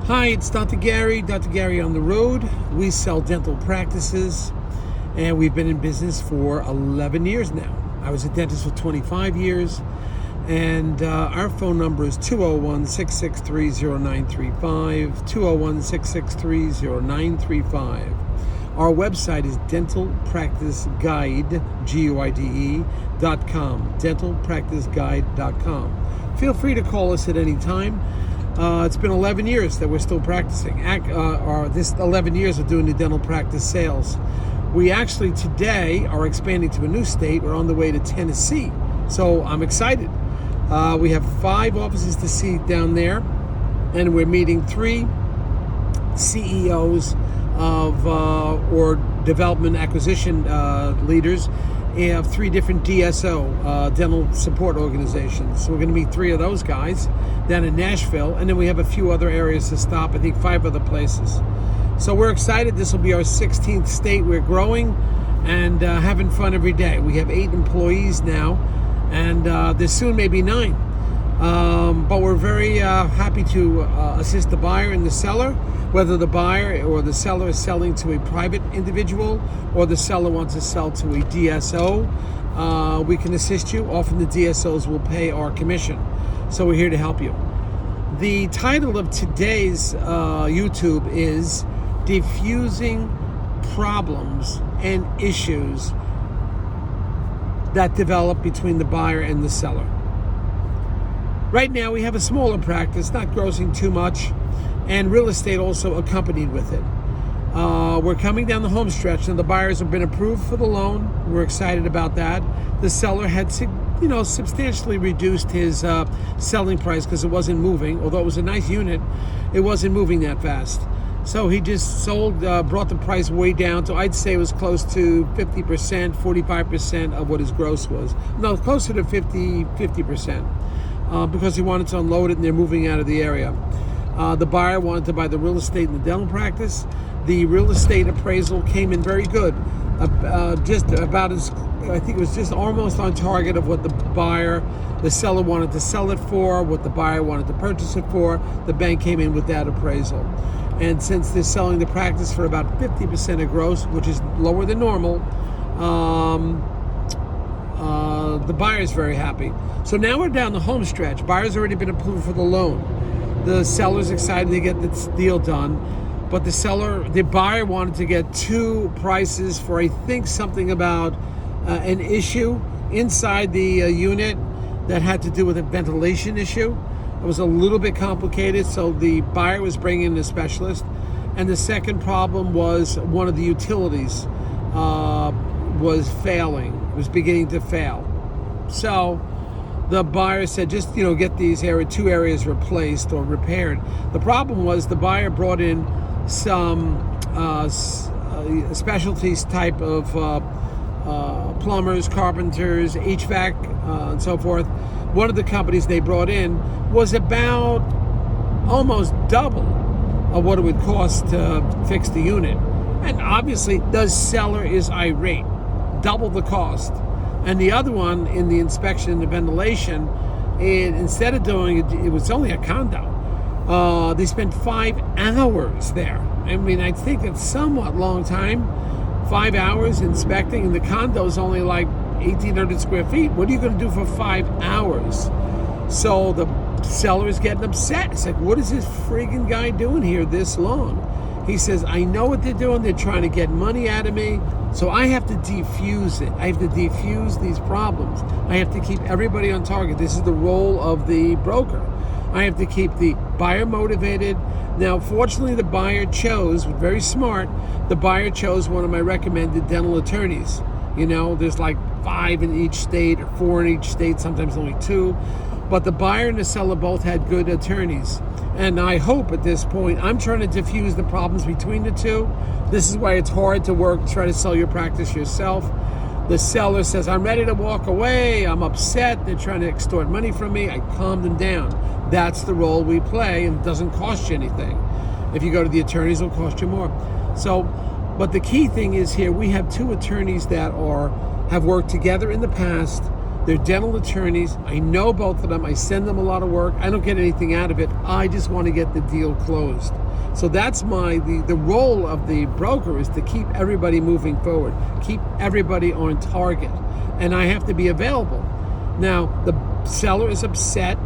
Hi, it's Dr. Gary on the road. We sell dental practices, and we've been in business for 11 years now. I was a dentist for 25 years, and our phone number is 201-663-0935, 201-663-0935. Our website is dentalpracticeguide.com, dentalpracticeguide.com. Feel free to call us at any time. It's been 11 years that we're still practicing. This 11 years of doing the dental practice sales. We actually today are expanding to a new state. We're on the way to Tennessee. So I'm excited. We have 5 offices to see down there, and we're meeting 3 CEOs of or development acquisition leaders of 3 different DSO, dental support organizations. So we're going to meet 3 of those guys down in Nashville, and then we have a few other areas to stop, I think 5 other places. So we're excited. This will be our 16th state. We're growing and having fun every day. We have 8 employees now, and there soon may be 9. But we're very happy to assist the buyer and the seller, whether the buyer or the seller is selling to a private individual or the seller wants to sell to a DSO. We can assist you. Often the DSOs will pay our commission. So we're here to help you. The title of today's YouTube is Defusing Problems and Issues that Develop Between the Buyer and the Seller. Right now we have a smaller practice, not grossing too much, and real estate also accompanied with it. We're coming down the home stretch, and the buyers have been approved for the loan. We're excited about that. The seller had substantially reduced his selling price because it wasn't moving. Although it was a nice unit, it wasn't moving that fast. So he just brought the price way down to, I'd say it was close to 50%, 45% of what his gross was. No, closer to 50%. Because he wanted to unload it and they're moving out of the area. The buyer wanted to buy the real estate in the dental practice. The real estate appraisal came in very good. Just about as, I think it was just almost on target of what the seller wanted to sell it for, what the buyer wanted to purchase it for. The bank came in with that appraisal. And since they're selling the practice for about 50% of gross, which is lower than normal, the buyer's very happy. So now we're down the home stretch. Buyer's already been approved for the loan. The seller's excited to get this deal done, but the buyer wanted to get 2 prices for, I think, something about an issue inside the unit that had to do with a ventilation issue. It was a little bit complicated, so the buyer was bringing in a specialist. And the second problem was one of the utilities was failing. It was beginning to fail. So the buyer said, just get these 2 areas replaced or repaired. The problem was the buyer brought in some specialties type of plumbers, carpenters, HVAC, and so forth. One of the companies they brought in was about almost double of what it would cost to fix the unit. And obviously the seller is irate, double the cost. And the other one, in the inspection and the ventilation, instead of doing it was only a condo. They spent 5 hours there. I mean, I think it's somewhat long time. 5 hours inspecting, and the condo's only like 1,800 square feet. What are you going to do for 5 hours? So the seller is getting upset. It's like, what is this friggin' guy doing here this long? He says, I know what they're doing. They're trying to get money out of me. So I have to defuse it. I have to defuse these problems. I have to keep everybody on target. This is the role of the broker. I have to keep the buyer motivated. Now, fortunately, the buyer chose, very smart, the buyer chose one of my recommended dental attorneys. There's like 5 in each state or 4 in each state, sometimes only 2. But the buyer and the seller both had good attorneys. And I hope at this point, I'm trying to diffuse the problems between the 2. This is why it's hard to try to sell your practice yourself. The seller says, I'm ready to walk away. I'm upset. They're trying to extort money from me. I calm them down. That's the role we play, and it doesn't cost you anything. If you go to the attorneys, it'll cost you more. So, but the key thing is here, we have 2 attorneys that have worked together in the past. They're dental attorneys. I know both of them. I send them a lot of work. I don't get anything out of it. I just want to get the deal closed. So that's the role of the broker, is to keep everybody moving forward, keep everybody on target. And I have to be available. Now, the seller is upset.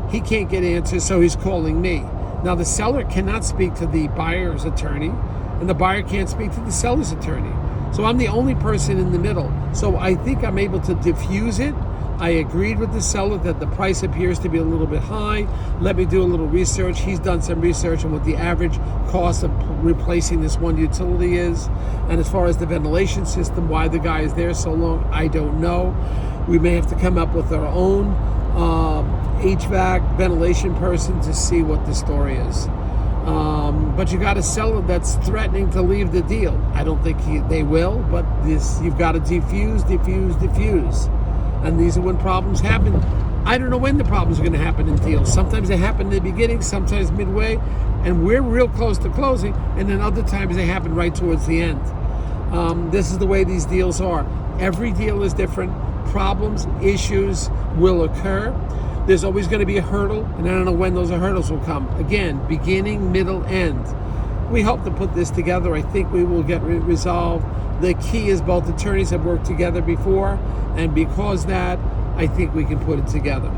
He can't get answers, so he's calling me. Now, the seller cannot speak to the buyer's attorney, and the buyer can't speak to the seller's attorney. So I'm the only person in the middle. So I think I'm able to diffuse it. I agreed with the seller that the price appears to be a little bit high. Let me do a little research. He's done some research on what the average cost of replacing this one utility is. And as far as the ventilation system, why the guy is there so long, I don't know. We may have to come up with our own HVAC ventilation person to see what the story is. But you got a seller that's threatening to leave the deal. I don't think they will, but you've got to diffuse. And these are when problems happen. I don't know when the problems are going to happen in deals. Sometimes they happen in the beginning, sometimes midway, and we're real close to closing, and then other times they happen right towards the end. This is the way these deals are. Every deal is different. Problems, issues will occur. There's always going to be a hurdle, and I don't know when those hurdles will come. Again, beginning, middle, end. We hope to put this together. I think we will get resolved. The key is both attorneys have worked together before, and because that, I think we can put it together.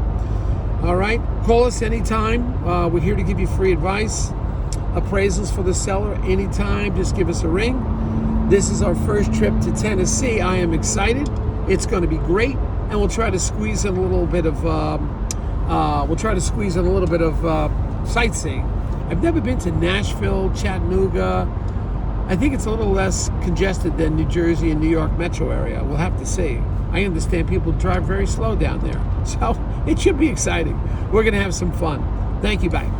All right, call us anytime. We're here to give you free advice, appraisals for the seller anytime. Just give us a ring. This is our first trip to Tennessee. I am excited. It's going to be great, and we'll try to squeeze in a little bit of sightseeing. I've never been to Nashville, Chattanooga. I think it's a little less congested than New Jersey and New York metro area. We'll have to see. I understand people drive very slow down there, so it should be exciting. We're going to have some fun. Thank you. Bye.